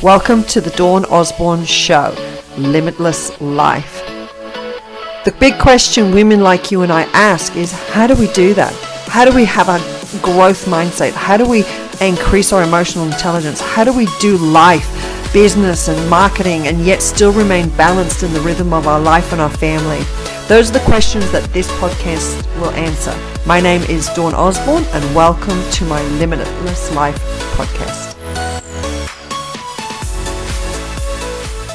Welcome to the Dawn Osborne Show, Limitless Life. The big question women like you and I ask is, how do we do that? How do we have a growth mindset? How do we increase our emotional intelligence? How do we do life, business and marketing, and yet still remain balanced in the rhythm of our life and our family? Those are the questions that this podcast will answer. My name is Dawn Osborne, and welcome to my Limitless Life podcast.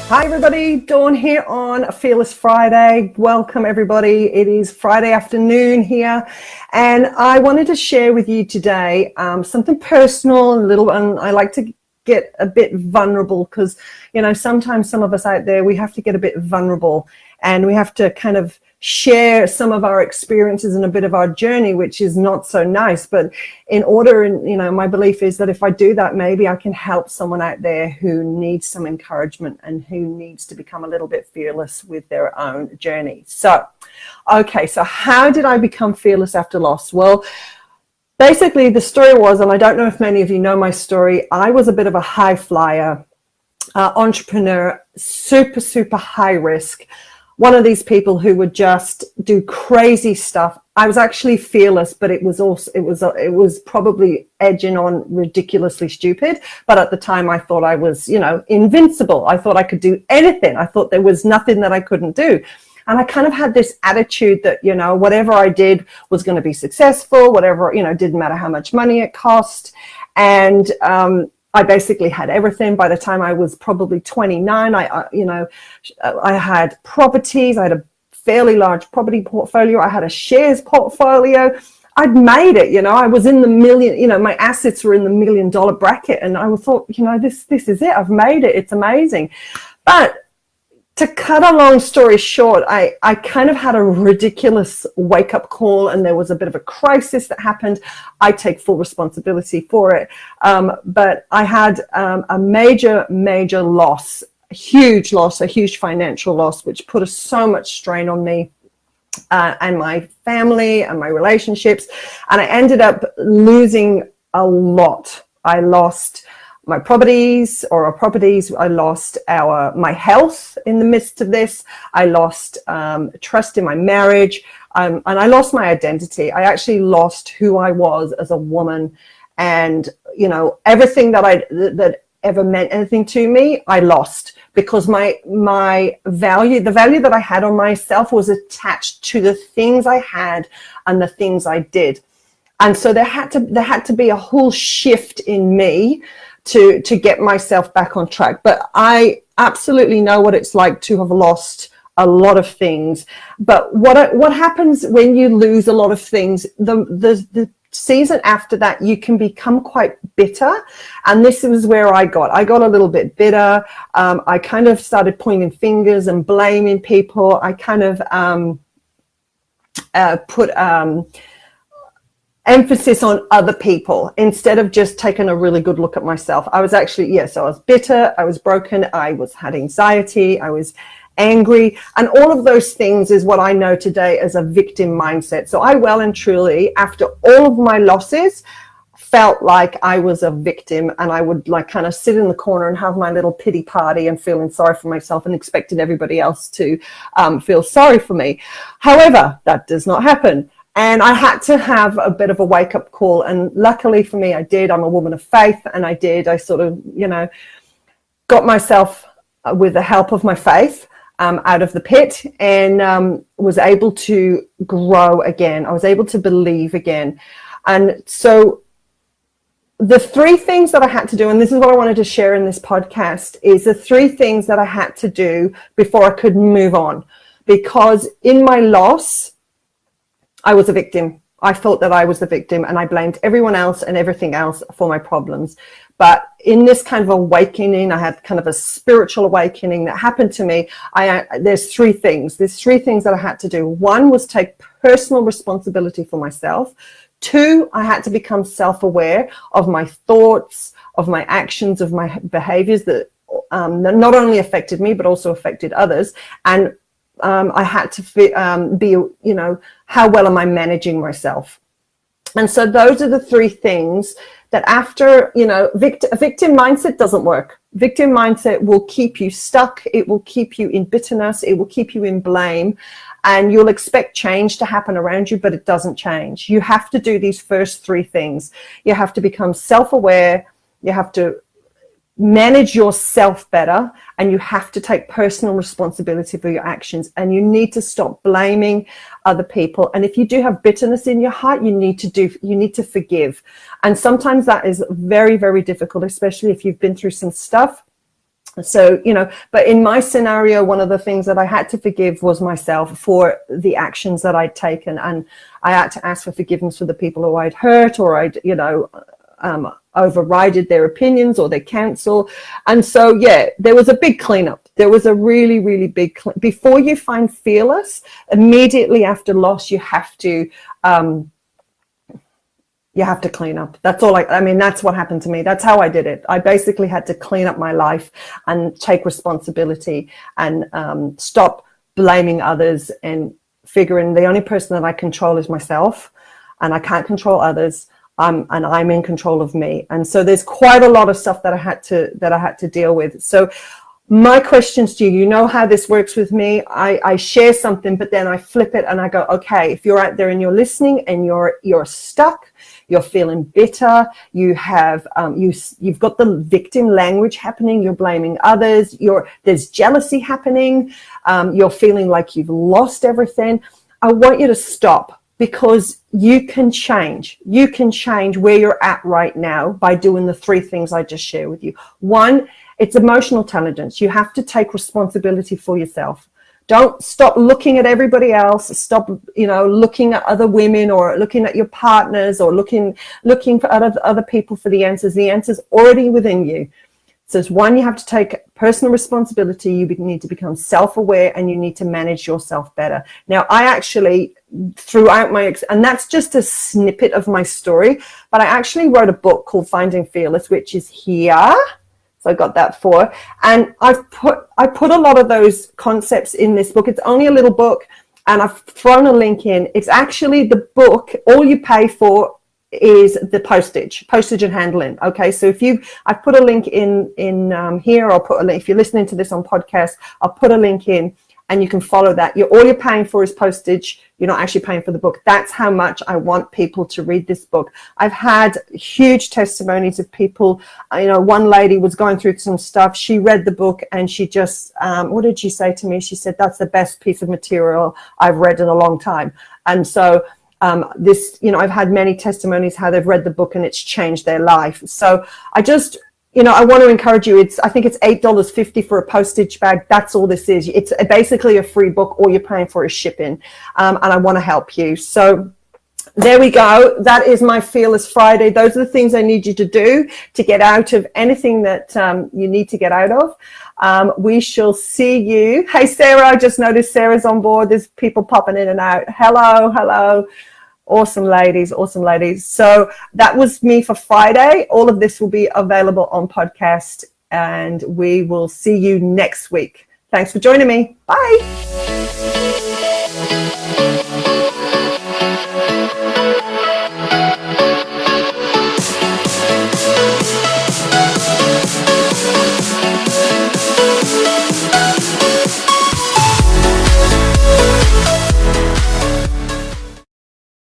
Hi everybody, Dawn here on Fearless Friday. Welcome everybody. It is Friday afternoon here, and I wanted to share with you today something personal, and I like to get a bit vulnerable because, you know, sometimes some of us out there, we have to get a bit vulnerable and we have to kind of share some of our experiences and a bit of our journey, which is not so nice. But in order, and you know, my belief is that if I do that, maybe I can help someone out there who needs some encouragement and who needs to become a little bit fearless with their own journey. So, okay, so how did I become fearless after loss? Well, basically the story was, and I don't know if many of you know my story, I was a bit of a high flyer, entrepreneur, super high risk. One of these people who would just do crazy stuff. I was actually fearless, but it was probably edging on ridiculously stupid. But at the time I thought I was, you know, invincible. I thought I could do anything. I thought there was nothing that I couldn't do. And I kind of had this attitude that, you know, whatever I did was going to be successful, whatever, you know, didn't matter how much money it cost. And, I basically had everything. By the time I was probably 29, I had properties. I had a fairly large property portfolio. I had a shares portfolio. I'd made it, you know, I was in the million, you know, my assets were in the $1 million bracket. And I thought, you know, this is it. I've made it. It's amazing. But to cut a long story short, I kind of had a ridiculous wake-up call, and there was a bit of a crisis that happened. I take full responsibility for it. But I had a major loss, a huge financial loss, which put so much strain on me and my family and my relationships. And I ended up losing a lot. I lost my properties, I lost my health in the midst of this. I lost trust in my marriage, and I lost my identity. I actually lost who I was as a woman, and, you know, everything that ever meant anything to me, I lost, because my value, the value that I had on myself, was attached to the things I had and the things I did. And so there had to be a whole shift in me to get myself back on track. But I absolutely know what it's like to have lost a lot of things. But what happens when you lose a lot of things, the season after that, you can become quite bitter. And this is where I got a little bit bitter. I kind of started pointing fingers and blaming people. I kind of put emphasis on other people instead of just taking a really good look at myself. I was actually, yes, I was bitter, I was broken, had anxiety, I was angry, and all of those things is what I know today as a victim mindset. So I well and truly, after all of my losses, felt like I was a victim, and I would like kind of sit in the corner and have my little pity party and feeling sorry for myself and expected everybody else to feel sorry for me. However, that does not happen. And I had to have a bit of a wake-up call. And luckily for me, I did. I'm a woman of faith. And I sort of, you know, got myself, with the help of my faith, out of the pit, and was able to grow again. I was able to believe again. And so the three things that I had to do, and this is what I wanted to share in this podcast, is the three things that I had to do before I could move on. Because in my loss, I was a victim. I thought that I was the victim, and I blamed everyone else and everything else for my problems. But in this kind of awakening, I had kind of a spiritual awakening that happened to me. There's three things. There's three things that I had to do. One was take personal responsibility for myself. Two, I had to become self-aware of my thoughts, of my actions, of my behaviors that not only affected me, but also affected others. And I had to be, you know, how well am I managing myself? And so those are the three things that after, victim mindset doesn't work. Victim mindset will keep you stuck. It will keep you in bitterness. It will keep you in blame. And you'll expect change to happen around you, but it doesn't change. You have to do these first three things. You have to become self-aware. You have to manage yourself better, and you have to take personal responsibility for your actions, and you need to stop blaming other people. And if you do have bitterness in your heart, you need to forgive. And sometimes that is very, very difficult, especially if you've been through some stuff. So, but in my scenario, one of the things that I had to forgive was myself for the actions that I'd taken. And I had to ask for forgiveness for the people who I'd hurt, or I'd, overrided their opinions or their counsel. And so, there was a big cleanup. There was a really, really big before you find fearless, immediately after loss, you have to clean up. That's all. That's what happened to me. That's how I did it. I basically had to clean up my life and take responsibility and stop blaming others and figuring the only person that I control is myself, and I can't control others. And I'm in control of me. And so there's quite a lot of stuff that I had to deal with. So my questions to you, you know how this works with me. I share something, but then I flip it and I go, okay, if you're out there and you're listening and you're stuck, you're feeling bitter, you have you've got the victim language happening, you're blaming others, there's jealousy happening, you're feeling like you've lost everything. I want you to stop, because you can change. You can change where you're at right now by doing the three things I just shared with you. One, it's emotional intelligence. You have to take responsibility for yourself. Don't stop looking at everybody else. Stop, looking at other women or looking at your partners or looking for other people for the answers. The answer's already within you. So it's one, you have to take personal responsibility. You need to become self-aware, and you need to manage yourself better. Now, I actually, throughout and that's just a snippet of my story, but I actually wrote a book called Finding Fearless, which is here. So I got that for, and I put a lot of those concepts in this book. It's only a little book, and I've thrown a link in. It's actually the book. All you pay for is the postage and handling. Okay, so I put a link in here. I'll put a link if you're listening to this on podcast. I'll put a link in, and you can follow that. All you're paying for is postage. You're not actually paying for the book. That's how much I want people to read this book. I've had huge testimonies of people. One lady was going through some stuff. She read the book, and she just, what did she say to me? She said, "That's the best piece of material I've read in a long time." And so I've had many testimonies how they've read the book and it's changed their life. So I just, I want to encourage you. I think it's $8.50 for a postage bag. That's all this is. It's basically a free book. All you're paying for is shipping. And I want to help you. So there we go. That is my Fearless Friday. Those are the things I need you to do to get out of anything that you need to get out of. We shall see you. Hey, Sarah, I just noticed Sarah's on board. There's people popping in and out. Hello. Awesome ladies. So that was me for Friday. All of this will be available on podcast, and we will see you next week. Thanks for joining me. Bye.